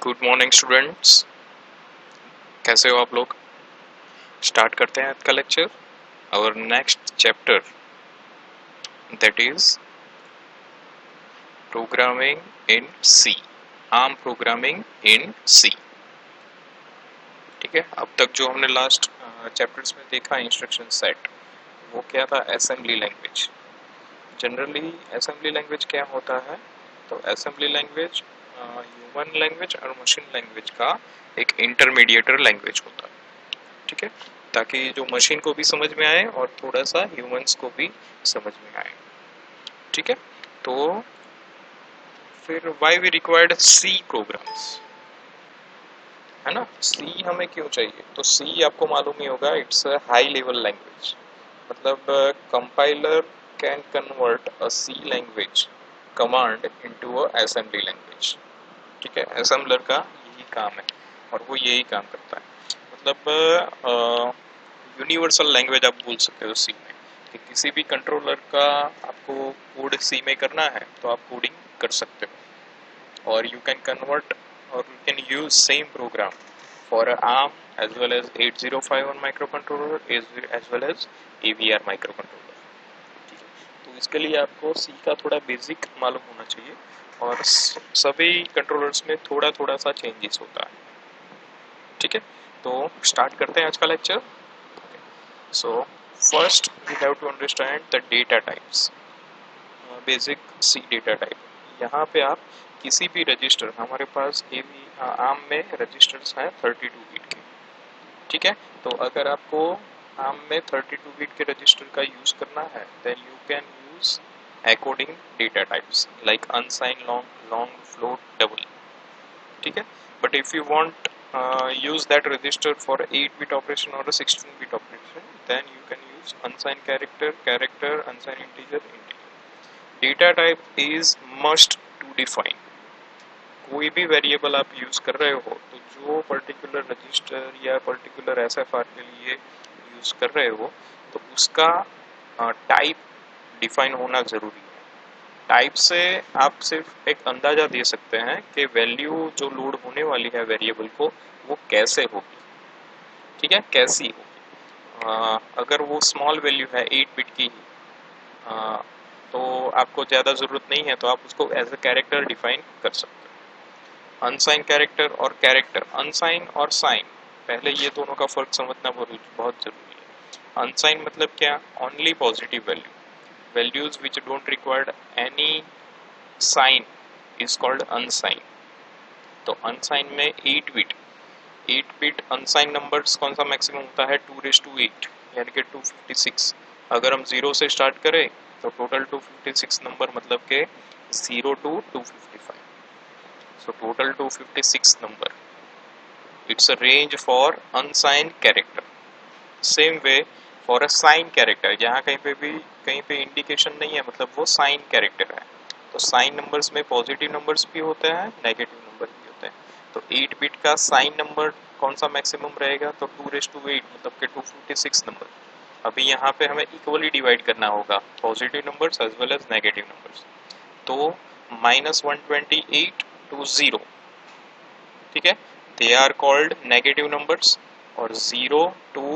Good morning students, कैसे हो आप लोग। स्टार्ट करते हैं आज का lecture. Our next chapter that is programming in C, ARM programming in C. ठीक है, अब तक जो हमने लास्ट चैप्टर्स में देखा इंस्ट्रक्शन सेट, वो क्या था? Assembly language. Generally assembly language क्या होता है? तो असेंबली लैंग्वेज ह्यूमन लैंग्वेज और मशीन लैंग्वेज का एक इंटरमीडिएटर लैंग्वेज होता है। ठीक है, ताकि जो मशीन को भी समझ में आए और थोड़ा सा ह्यूमंस को भी समझ में आए। ठीक है, तो फिर why we required C programs, है ना। सी हमें क्यों चाहिए? तो सी आपको मालूम ही होगा, it's a high level language. मतलब compiler can convert a C language command into a assembly language. ठीक है, असेंबलर का यही काम है और वो यही काम करता है। मतलब यूनिवर्सल लैंग्वेज आप बोल सकते हो सी में, कि किसी भी कंट्रोलर का आपको कोड सी में करना है तो आप कोडिंग कर सकते हो, और यू कैन कन्वर्ट और you can use same programme for ARM as well as 8051 microcontroller as well as AVR microcontroller। तो इसके लिए आपको सी का थोड़ा बेसिक मालूम होना चाहिए, और सभी कंट्रोलर्स में थोड़ा थोड़ा सा चेंजेस होता है। ठीक है, तो स्टार्ट करते हैं आज का lecture. So first we have to understand the data types, basic C data type। यहाँ पे आप किसी भी रजिस्टर, हमारे पास ARM में रजिस्टर्स हैं 32 बिट के। ठीक है, तो अगर आपको ARM में 32 बिट के रजिस्टर का यूज करना है, then you can use according data types like unsigned, long, float, double। ठीक है, but if you want use that register for 8-bit operation or a 16-bit operation, then you can use unsigned character, unsigned integer, data type is must to define। कोई भी variable आप use कर रहे हो तो जो पर्टिकुलर रजिस्टर या particular एसएफआर के लिए यूज कर रहे हो, तो उसका टाइप डिफाइन होना जरूरी है। टाइप से आप सिर्फ एक अंदाजा दे सकते हैं कि वैल्यू जो लोड होने वाली है वेरिएबल को, वो कैसे होगी। ठीक है, कैसी होगी। अगर वो स्मॉल वैल्यू है 8 बिट की, तो आपको ज़्यादा ज़रूरत नहीं है, तो आप उसको एज अ कैरेक्टर डिफाइन कर सकते हो। अनसाइन कैरेक्टर और कैरेक्टर, अनसाइन और साइन, पहले ये दोनों का फर्क समझना बहुत जरूरी है। अनसाइन मतलब क्या? Only positive value, values which don't require any sign is called unsigned। तो unsigned में 8 बिट अनसाइन नंबर्स कौन सा मैक्सिमम होता है? 2⁸8 यानी कि 256। अगर हम 0 से स्टार्ट करें तो टोटल 256 नंबर, मतलब के 0 to 255, so total 256 number. It's a range for unsigned character. Same way for a sign character, जहाँ कहीं पे इंडिकेशन नहीं है, मतलब वो साइन कैरेक्टर है। तो साइन नंबर्स में पॉजिटिव नंबर्स भी होते हैं, नेगेटिव नंबर भी होते हैं। तो 8 बिट का साइन नंबर कौन सा मैक्सिमम रहेगा? तो 2⁸8, मतलब के 256 नंबर। अभी यहाँ पे हमें इक्वली डिवाइड करना होगा positive numbers as well as negative numbers. तो -128 to 0, ठीक है, they are called negative numbers. और 0 to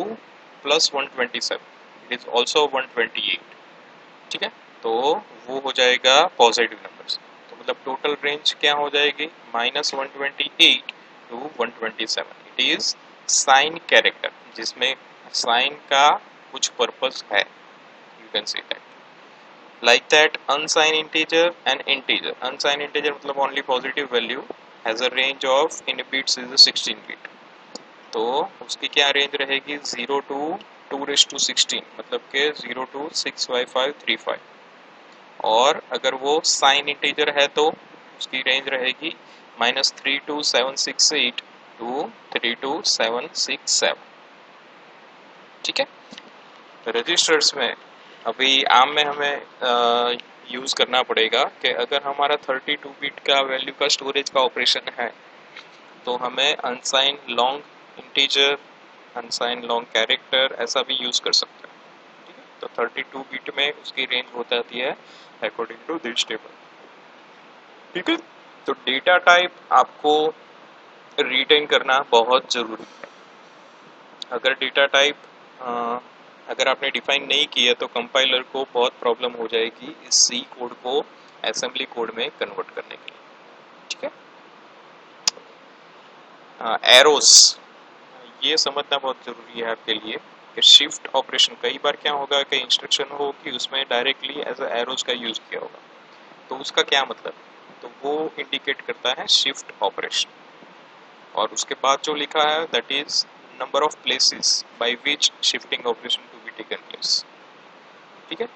+127 इट इज ऑल्सो 128। ठीक है, तो वो हो जाएगा पॉजिटिव नंबर्स। तो मतलब टोटल रेंज क्या हो जाएगी? -128 to 127। It is sign character, जिसमें साइन का कुछ पर्पस है, you can see that. Like that unsign integer and integer. Unsign integer मतलब only positive value, has a range of in bits is 16 bit. तो उसकी क्या रेंज रहेगी? 0 to 2�16, मतलब के 0 to 65535। और अगर वो साइन इंटीजर है तो उसकी रेंज रहेगी -32768 to 32767। ठीक है, रजिस्टर्स में अभी आम में हमें यूज करना पड़ेगा कि अगर हमारा 32 बिट का वैल्यू का स्टोरेज का ऑपरेशन है, तो हमें अनसाइन लॉन्ग इंटीजर, अनसाइन लॉन्ग कैरेक्टर ऐसा भी यूज कर सकते हैं। ठीक है, तो 32 बिट में उसकी रेंज हो जाती है अकॉर्डिंग टू दिस टेबल। ठीक है, तो डेटा टाइप आपको रिटेन करना बहुत ज़रूरी है। अगर डेटा टाइप अगर आपने डिफाइन नहीं किया तो कंपाइलर को बहुत प्रॉब्लम हो जाएगी इस सी कोड को असेंबली कोड में कन्वर्ट करने के लिए। ठीक है, एरोस ये समझना बहुत ज़रूरी है आपके लिए कि शिफ्ट ऑपरेशन कई बार क्या होगा कि इंस्ट्रक्शन हो कि उसमें डायरेक्टली एज अ एरोस का यूज़ किया होगा, तो उसका क्या मतलब, तो वो इंडिकेट करता है शिफ्ट ऑपरेशन। और उसके बाद जो लिखा है that is number of places by which shifting operation to be taken place. ठीक है,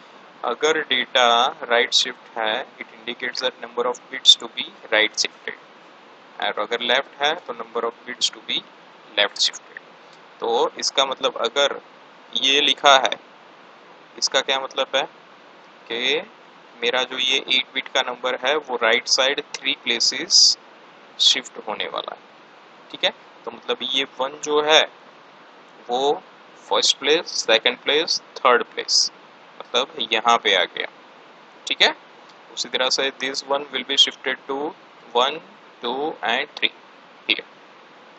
अगर डेटा राइट शिफ्ट है it indicates that number of bits to be right shifted, और अगर लेफ्ट है तो number of bits to be left shifted. तो इसका मतलब अगर ये लिखा है, इसका क्या मतलब है कि मेरा जो ये 8 बिट का नंबर है वो राइट साइड 3 प्लेसेस शिफ्ट होने वाला है। ठीक है, तो मतलब ये 1 जो है वो first place, second place, third place, मतलब यहाँ पे आ गया। ठीक है, उसी तरह से this one will be shifted to 1, 2 and 3 here.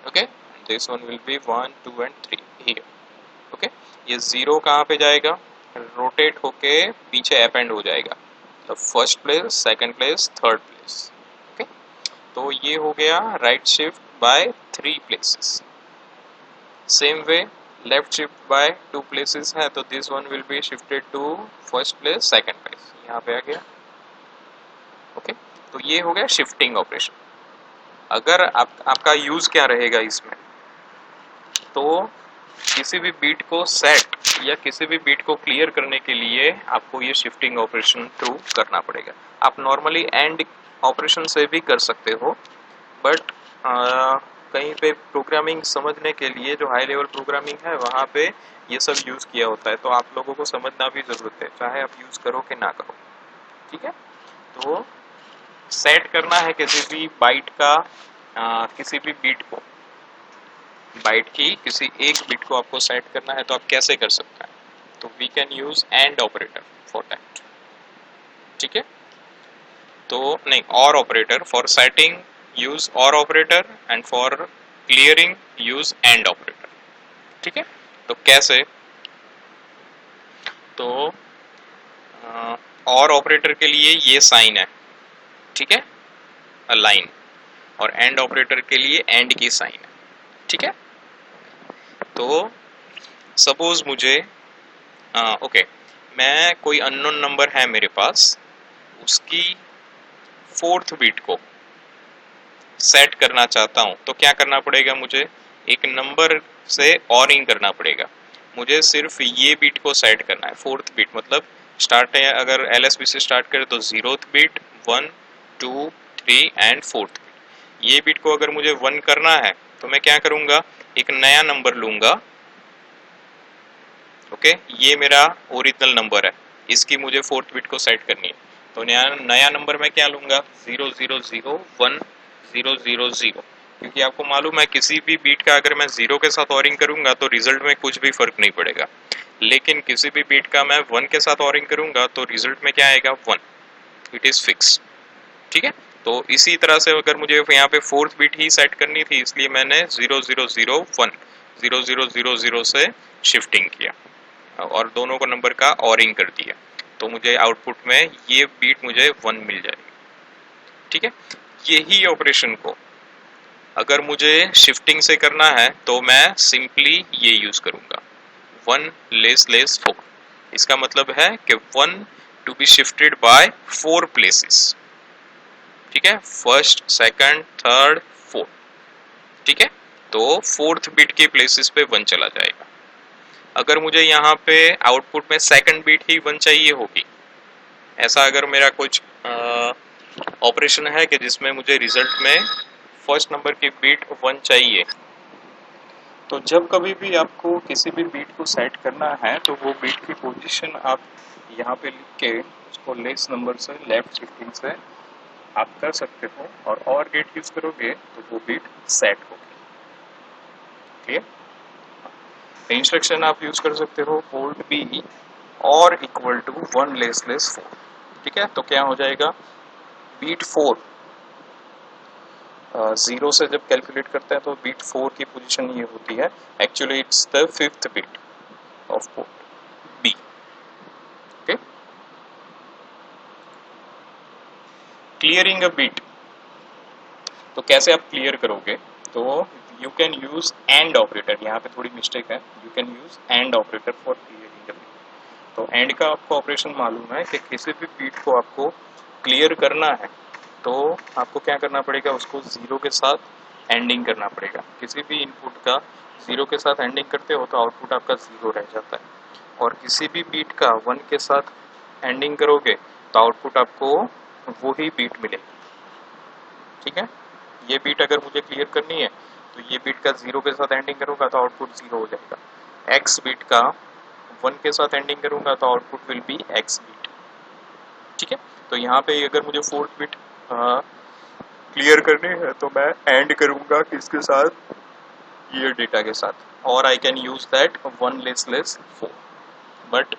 Okay, this one will be 1, 2 and 3 here. Okay, ये 0 कहाँ पे जाएगा, रोटेट होके पीछे अपेंड हो जाएगा, तो first place, second place, third place. Okay, तो ये हो गया right shift by 3 places. Same way left shift by 2 places है, तो this one will be shifted to first place, second place, यहाँ पे आ गया। ओके, तो ये हो गया शिफ्टिंग ऑपरेशन। अगर आपका यूज क्या रहेगा इसमें, तो किसी भी बीट को सेट या किसी भी बीट को क्लियर करने के लिए आपको ये शिफ्टिंग ऑपरेशन थ्रू करना पड़ेगा। आप नॉर्मली एंड ऑपरेशन से भी कर सकते हो, बट कहीं पे प्रोग्रामिंग समझने के लिए जो हाई लेवल प्रोग्रामिंग है वहाँ पे ये सब यूज़ किया होता है, तो आप लोगों को समझना भी ज़रूरत है, चाहे आप यूज़ करो कि ना करो। ठीक है, तो सेट करना है किसी भी बाइट का किसी भी बीट को, बाइट की किसी एक बिट को आपको सेट करना है, तो आप कैसे कर सकते हैं, तो we can use and operator for that. ठीक है, तो नहीं, और ऑपरेटर फॉर सेटिंग यूज और operator and for clearing use and operator. ठीक है, तो कैसे, तो और ऑपरेटर के लिए ये साइन है, ठीक है, अ लाइन, और एंड ऑपरेटर के लिए एंड की साइन है। ठीक है, तो सपोज मुझे ओके, मैं कोई अननोन नंबर है मेरे पास, उसकी 4th बिट को सेट करना चाहता हूं, तो क्या करना पड़ेगा, मुझे एक नंबर से ऑरिंग करना पड़ेगा। मुझे सिर्फ ये बिट को सेट करना है, 4th बिट, मतलब स्टार्ट है अगर LSB से स्टार्ट करें तो 0th bit, 1, 2, 3 and 4th bit. ये बिट को अगर मुझे 1 करना है तो मैं क्या करूंगा, एक नया नंबर लूंगा। ओके, ये मेरा ओरिजिनल नंबर है, इसकी मुझे 4th बिट को सेट करनी है, तो नया नंबर मैं क्या लूंगा, 00011000, क्योंकि आपको मालूम है किसी भी बीट का अगर मैं 0 के साथ ऑरिंग करूंगा तो रिजल्ट में कुछ भी फर्क नहीं पड़ेगा, लेकिन किसी भी बीट का मैं 1 के साथ ऑरिंग करूंगा तो रिजल्ट में क्या आएगा, 1, इट इज फिक्स। ठीक है, तो इसी तरह से अगर मुझे यहाँ पे 4th बिट ही सेट करनी थी, इसलिए मैंने 0001 0000 से शिफ्टिंग किया और दोनों को नंबर का ऑरिंग कर दिया, तो मुझे आउटपुट में ये बीट मुझे 1 मिल जाएगी। ठीक है, यही ऑपरेशन को अगर मुझे शिफ्टिंग से करना है तो मैं सिंपली ये यूज करूंगा, 1 लेस लेस 4। इसका मतलब है कि 1 to be shifted by 4 places. ठीक है, फर्स्ट, सेकंड, थर्ड, फोर्थ। ठीक है, तो 4th बिट के प्लेसेस पे 1 चला जाएगा। अगर मुझे यहाँ पे आउटपुट में सेकंड बिट ही 1 चाहिए होगी, ऐसा अगर मेरा कुछ ऑपरेशन है कि जिसमें मुझे रिजल्ट में फर्स्ट नंबर की बिट 1 चाहिए, तो जब कभी भी आपको किसी भी बिट को सेट करना है तो वो बिट की पोजीशन आप यहाँ पे लिख के उसको लेस नंबर से लेफ्ट शिफ्टिंग से आप कर सकते हो, और गेट यूज करोगे तो वो बिट सेट होगी। क्लियर, इंस्ट्रक्शन आप यूज कर सकते हो होल्ड बी और इक्वल टू 1 लेस लेस 4। ठीक है, तो क्या हो जाएगा, बीट 4 जीरो से जब कैलकुलेट करते हैं तो बीट 4 की पोजीशन ये होती है, actually it's the 5th bit of port B. Okay, clearing a bit, तो कैसे आप क्लियर करोगे? तो you can use and operator, यहाँ पे थोड़ी मिस्टेक है, you can use and operator for clearing the bit. तो एंड का आपको ऑपरेशन मालूम है कि किसी भी बीट को आपको क्लियर करना है तो आपको क्या करना पड़ेगा, उसको जीरो के साथ एंडिंग करना पड़ेगा। किसी भी इनपुट का जीरो के साथ एंडिंग करते हो तो आउटपुट आपका जीरो रह जाता है, और किसी भी बीट का 1 के साथ एंडिंग करोगे तो आउटपुट आपको वही बीट मिलेगी। ठीक है, ये बीट अगर मुझे क्लियर करनी है तो ये बीट का जीरो के साथ एंडिंग करूंगा तो आउटपुट जीरो हो जाएगा। एक्स बीट का 1 के साथ एंडिंग करूंगा तो output will be X bit. ठीक है, तो यहाँ पे अगर मुझे फोर्थ बीट क्लियर करनी है तो मैं एंड करूंगा किसके साथ, ये डेटा के साथ, और I can use that 1 less 4। But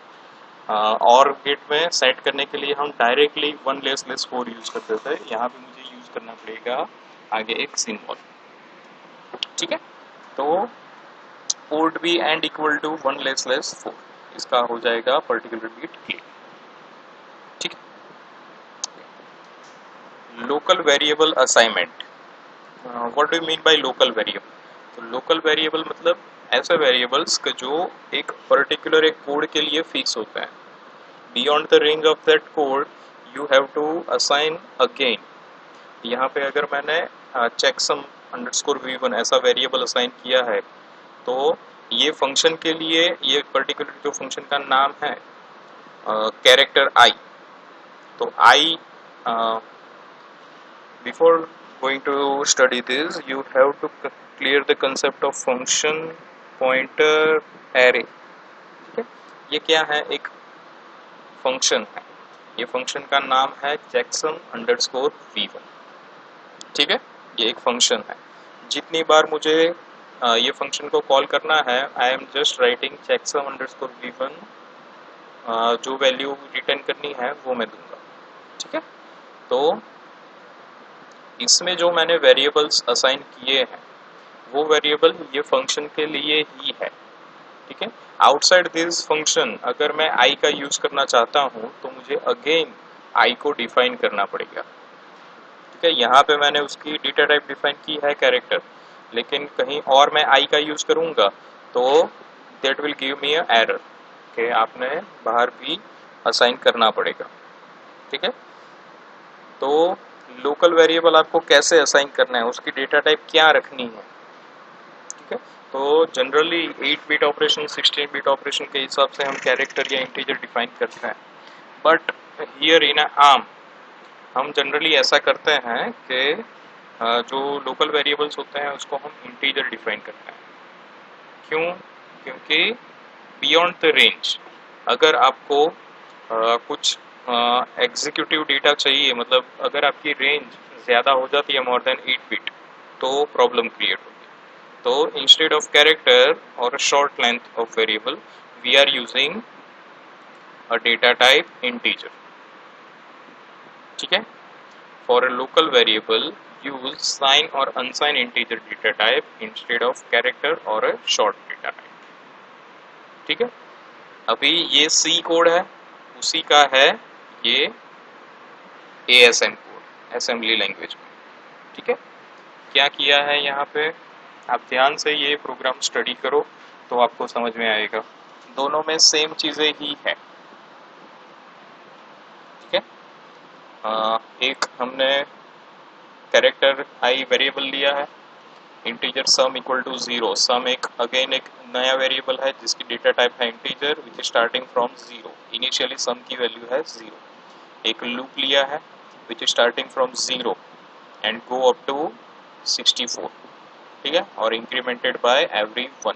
और गेट में सेट करने के लिए हम डायरेक्टली 1 लेस 4 यूज करते थे, यहाँ पे मुझे यूज करना पड़ेगा आगे एक सिंबल। ठीक है, तो port B and equal to 1 less 4, इसका हो जाएगा पर्टिकुलर बीट क्लियर। ठीक है, local variable assignment, what do you mean by local variable? तो लोकल वेरिएबल मतलब ऐसे वेरिएबल्स जो एक पर्टिकुलर एक कोड के लिए फिक्स होता है। Beyond the range of that code you have to assign again. यहाँ पे अगर मैंने चेकसम अंडरस्कोर v1 ऐसा वेरिएबल असाइन किया है तो ये फंक्शन के लिए ये पर्टिकुलर जो फंक्शन का नाम है कैरेक्टर आई, तो आई before going to study this you have to clear the concept of function pointer array। ठीक है, ये क्या है, एक फंक्शन है, ये फंक्शन का नाम है checksum अंडरस्कोर v1। ठीक है, ये एक फंक्शन है, जितनी बार मुझे ये फंक्शन को कॉल करना है I am just writing checksum underscore v1, जो वैल्यू रिटर्न करनी है वो मैं दूंगा। ठीक है, तो इसमें जो मैंने वेरिएबल्स असाइन किए हैं वो वेरिएबल ये फंक्शन के लिए ही है। ठीक है, आउटसाइड दिस फंक्शन अगर मैं आई का यूज करना चाहता हूँ तो मुझे अगेन आई को डिफाइन करना पड़ेगा। ठीक है, यहाँ पे मैंने उसकी डेटा टाइप डिफाइन की है कैरेक्टर, लेकिन कहीं और मैं आई का यूज करूँगा तो that will give me a error कि आपने बाहर भी असाइन करना पड़ेगा। ठीक है, तो लोकल वेरिएबल आपको कैसे असाइन करना है, उसकी डेटा टाइप क्या रखनी है। ठीक है, तो generally 8 bit operation 16 bit operation के हिसाब से हम कैरेक्टर या इंटीजर डिफाइन करते हैं, बट हियर इन आर्म हम जनरली ऐसा करते हैं कि जो लोकल वेरिएबल्स होते हैं उसको हम इंटीजर डिफाइन करते हैं। क्यों? क्योंकि बियॉन्ड द रेंज अगर आपको कुछ एग्जीक्यूटिव डेटा चाहिए, मतलब अगर आपकी रेंज ज़्यादा हो जाती है मोर देन 8 बिट तो प्रॉब्लम क्रिएट होगी। तो इंस्टेड ऑफ कैरेक्टर और a short length of variable we are using a data type integer. ठीक है, for a local variable use sign और unsign integer data type instead of character और a short data type. ठीक है, अभी ये C code है, उसी का है ये ASM कोड, असेंबली लैंग्वेज में। ठीक है, क्या किया है यहाँ पे, आप ध्यान से ये प्रोग्राम स्टडी करो तो आपको समझ में आएगा, दोनों में सेम चीज़ें ही है। ठीक है, एक हमने कैरेक्टर आई वेरिएबल लिया है, integer sum equal to 0, sum एक अगेन एक नया वेरिएबल है जिसकी डेटा टाइप है integer which starting from 0, initially sum की वैल्यू है 0। एक लूप लिया है which starting from 0 and go up to 64। ठीक है, और इंक्रीमेंटेड बाय एवरी 1।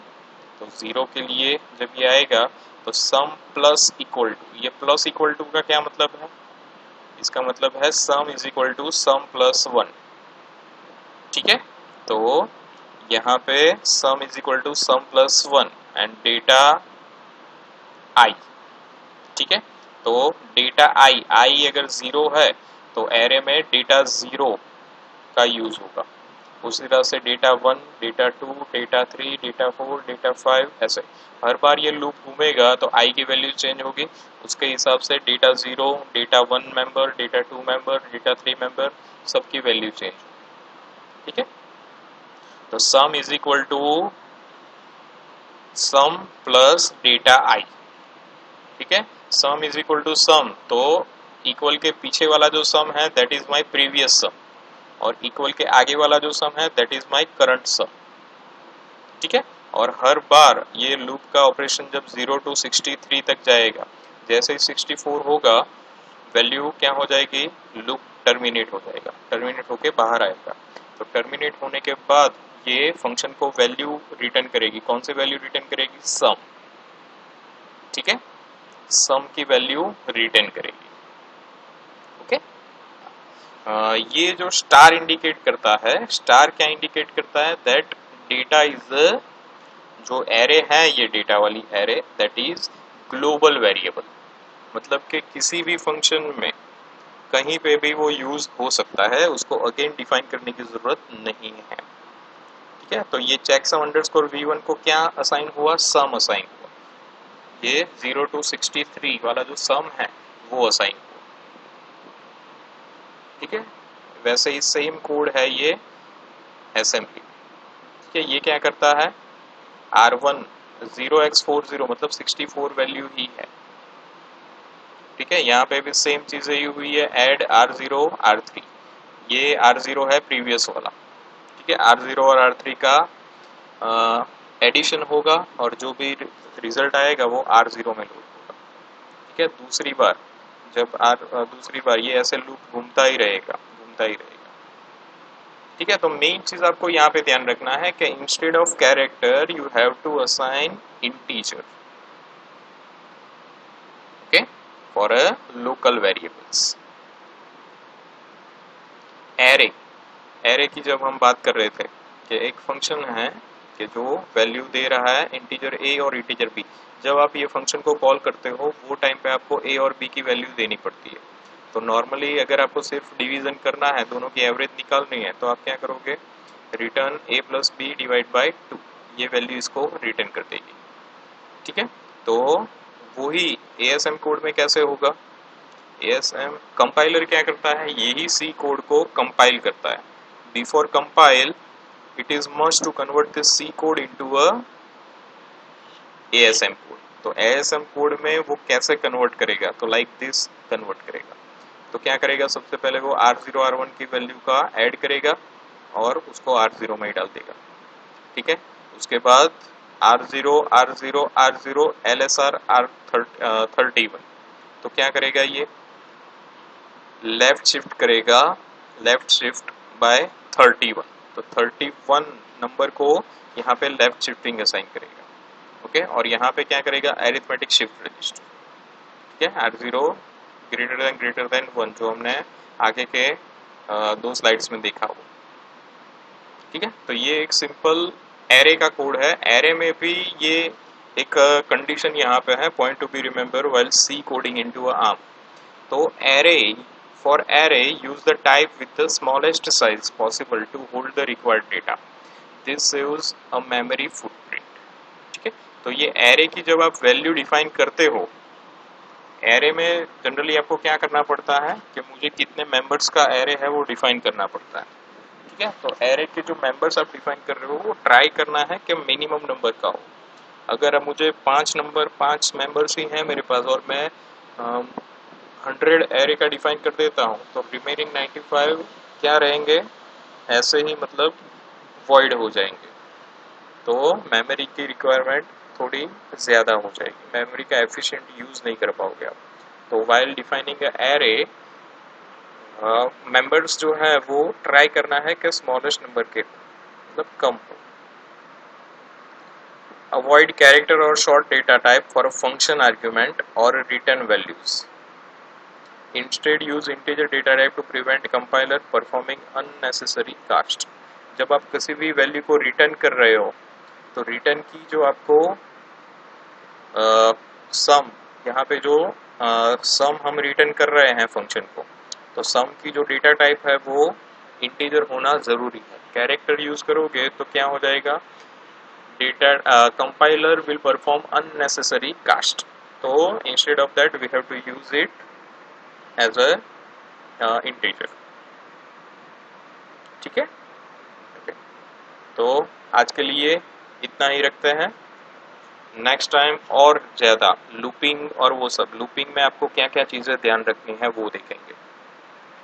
तो 0 के लिए जब ये आएगा तो सम प्लस इक्वल टू, ये प्लस इक्वल टू का क्या मतलब है, इसका मतलब है sum is equal to sum plus 1। ठीक है, तो यहाँ पे sum is equal to sum plus 1 and data I. ठीक है, तो डेटा आई अगर 0 है तो एरे में डेटा 0 का यूज होगा। उसी तरह से data 1, data 2, data 3, data 4, data 5, ऐसे हर बार ये लूप घूमेगा तो आई की वैल्यू चेंज होगी। उसके हिसाब से data 0, data 1 member, data 2 member, data 3 member, सबकी वैल्यू चेंज। ठीक है, तो sum is equal to sum plus data I. ठीक है, sum is equal to sum, तो इक्वल के पीछे वाला जो सम है that is my previous sum, और इक्वल के आगे वाला जो सम है that is my current sum. ठीक है, और हर बार ये लूप का ऑपरेशन जब 0 to 63 तक जाएगा, जैसे ही 64 होगा वैल्यू क्या हो जाएगी, लूप टर्मिनेट हो जाएगा, टर्मिनेट होके बाहर आएगा। तो टर्मिनेट होने के बाद ये फंक्शन को वैल्यू रिटर्न करेगी। कौन सी वैल्यू रिटर्न करेगी, सम। ठीक है, सम की वैल्यू रिटर्न करेगी। ओके, ये जो स्टार इंडिकेट करता है, स्टार क्या इंडिकेट करता है, दैट डेटा इज, जो एरे है ये डेटा वाली array, that is global variable. मतलब कि किसी भी फंक्शन में कहीं पे भी वो यूज हो सकता है, उसको अगेन डिफाइन करने की जरूरत नहीं है। ठीक है, तो ये चेकसम अंडरस्कोर v1 को क्या असाइन हुआ, सम असाइन हुआ। ये 0 to 63 वाला जो सम है वो असाइन हुआ। ठीक है, वैसे ही सेम कोड है ये असेंबली। ठीक है, ये क्या करता है, R1 0x40 मतलब 64 वैल्यू ही है। ठीक है, यहाँ पे भी सेम चीजें ही हुई है, ऐड R0 R3, ये R0 है प्रीवियस वाला। ठीक है, R0 और R3 का एडिशन होगा और जो भी रिजल्ट आएगा वो R0 में लोड होगा। ठीक है, दूसरी बार जब दूसरी बार ये ऐसे लूप घूमता ही रहेगा, घूमता ही रहेगा। ठीक है, तो मेन चीज आपको यहाँ पे ध्यान रखना है कि instead of character you have to assign integer, okay, for a local variables. Array, array की जब हम बात कर रहे थे कि एक फंक्शन है कि जो वैल्यू दे रहा है इंटीजर ए और इंटीजर बी, जब आप ये फंक्शन को कॉल करते हो वो टाइम पे आपको ए और बी की वैल्यू देनी पड़ती है। तो नॉर्मली अगर आपको सिर्फ डिवीजन करना है, दोनों की एवरेज निकालनी है, तो आप क्या करोगे, return A plus B divide by 2, ये वैल्यू इसको रिटर्न कर देगी। ठीक है, तो वही एएसएम कोड में कैसे होगा, एएसएम कंपाइलर क्या करता है, यही सी कोड को कंपाइल करता है। Before compile it is must to convert this C code into a ASM code। तो ASM कोड में वो कैसे कन्वर्ट करेगा, तो लाइक दिस कन्वर्ट करेगा। तो क्या करेगा, सबसे पहले वो R0 R1 की वैल्यू का ऐड करेगा और उसको R0 में ही डाल देगा। ठीक है, उसके बाद R0 R0 R0 LSR R31, तो क्या करेगा, ये लेफ्ट शिफ्ट करेगा, लेफ्ट शिफ्ट बाय 31, तो 31 नंबर को यहाँ पे लेफ्ट शिफ्टिंग असाइन करेगा। ओके, और यहाँ पे क्या करेगा, अरिथमेटिक शिफ्ट रजिस्टर। ठीक है, R0 ग्रेटर देन 1, जो हमने आगे के 2 स्लाइड्स में देखा हो। ठीक है, तो ये एक सिंपल एरे का कोड है। एरे में भी ये एक कंडीशन यहाँ पे है, point to be remember while C coding into a ARM. तो array, for array use the type with the smallest size possible to hold the required data, this saves a memory footprint। ठीक है, तो ये array की जब आप value define करते हो, एरे में जनरली आपको क्या करना पड़ता है कि मुझे कितने मेंबर्स का एरे है वो डिफाइन करना पड़ता है। ठीक है, तो एरे के जो मेंबर्स आप डिफाइन कर रहे हो वो ट्राई करना है कि मिनिमम नंबर का हो। अगर अब मुझे 5 मेंबर्स ही हैं मेरे पास और मैं 100 एरे का डिफाइन कर देता हूँ, तो रिमेनिंग 95 क्या रहेंगे, ऐसे ही मतलब वॉइड हो जाएंगे। तो मेमोरी की रिक्वायरमेंट थोड़ी ज़्यादा हो जाएगी, मेमोरी का एफिशिएंट यूज़ नहीं कर पाओगे आप। तो वाइल डिफाइनिंग एरे मेंबर्स जो है वो ट्राई करना है कि स्मॉलेस्ट नंबर के मतलब कम हो। अवॉइड कैरेक्टर और short data type for a function argument और return values. Instead use integer data type to prevent compiler performing unnecessary cast। जब आप किसी भी वैल्यू को रिटर्न कर रहे हो तो रिटर्न की जो आपको सम, यहाँ पे जो सम हम रिटर्न कर रहे हैं फंक्शन को, तो सम की जो डेटा टाइप है वो इंटीजर होना ज़रूरी है। कैरेक्टर यूज़ करोगे तो क्या हो जाएगा, data compiler will perform unnecessary cast, तो instead of that we have to use it as a integer. ठीक है, okay. तो आज के लिए इतना ही रखते हैं। नेक्स्ट टाइम और ज़्यादा लूपिंग और वो सब, लूपिंग में आपको क्या क्या चीज़ें ध्यान रखनी है वो देखेंगे।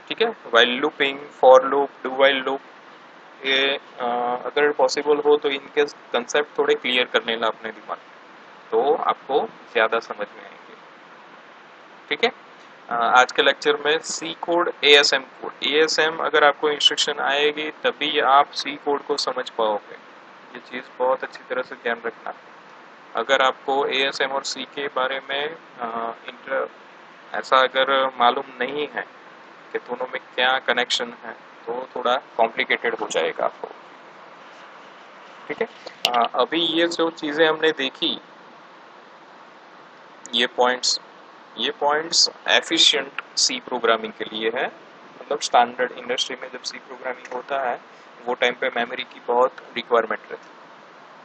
ठीक है, while looping, for loop, do while loop, ये अगर पॉसिबल हो तो इनके कंसेप्ट थोड़े क्लियर कर लेना अपने दिमाग में, तो आपको ज़्यादा समझ में आएंगे। ठीक है, आज के लेक्चर में C code, ASM code, ASM अगर आपको इंस्ट्रक्शन आएगी तभी आप सी कोड को समझ पाओगे। ये चीज़ बहुत अच्छी तरह से ध्यान रखना। अगर आपको एएसएम और सी के बारे में ऐसा अगर मालूम नहीं है कि दोनों में क्या कनेक्शन है, तो थोड़ा कॉम्प्लिकेटेड हो जाएगा आपको। ठीक है, अभी ये जो चीज़ें हमने देखी, ये पॉइंट्स एफिशिएंट सी प्रोग्रामिंग के लिए है। मतलब स्टैंडर्ड इंडस्ट्री में जब सी प्रोग्रामिंग होता है वो टाइम पे मेमोरी की बहुत रिक्वायरमेंट रहती है।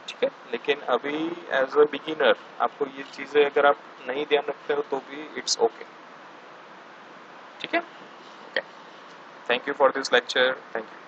ठीक है, लेकिन अभी एज अ बिगिनर आपको ये चीज़ें अगर आप नहीं ध्यान रखते हो तो भी इट्स ओके। ठीक है, okay, thank you for this lecture, thank you.